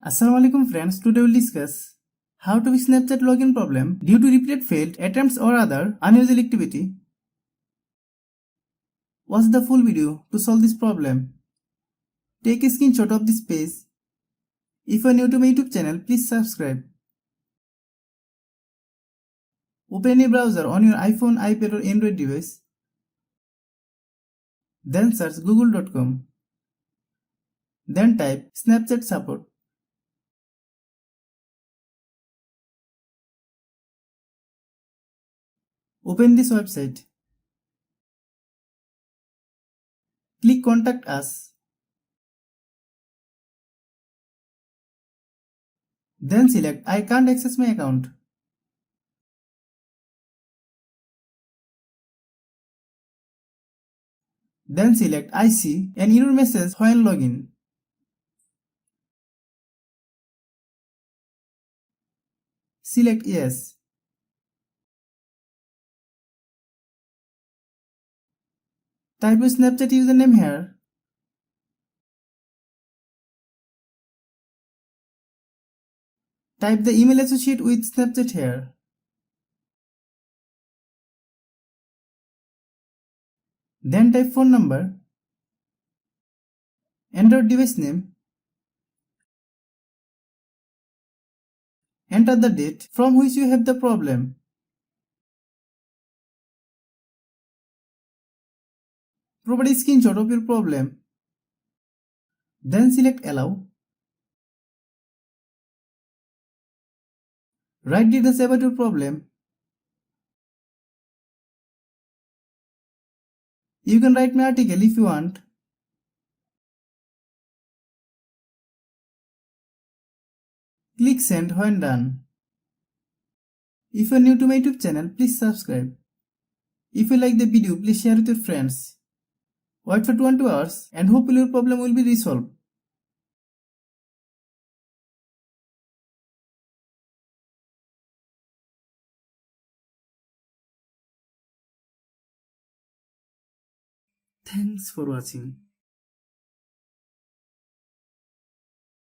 Assalamualaikum friends, today we'll discuss how to fix Snapchat login problem due to repeated failed attempts or other unusual activity. Watch the full video to solve this problem. Take a screenshot of this page. If you are new to my YouTube channel, please subscribe. Open a browser on your iPhone, iPad or Android device. Then search google.com. Then type Snapchat support. Open this website. Click Contact Us. Then select I can't access my account. Then select I see an error message when login. Select Yes. Type your Snapchat username here. Type the email associated with Snapchat here. Then type phone number. Enter device name. Enter the date from which you have the problem. Provide a screenshot of your problem. Then select Allow. Write details about your problem. You can write my article if you want. Click Send when done. If you are new to my YouTube channel, please subscribe. If you like the video, please share with your friends. Wait for 2 hours and hopefully your problem will be resolved. Thanks for watching.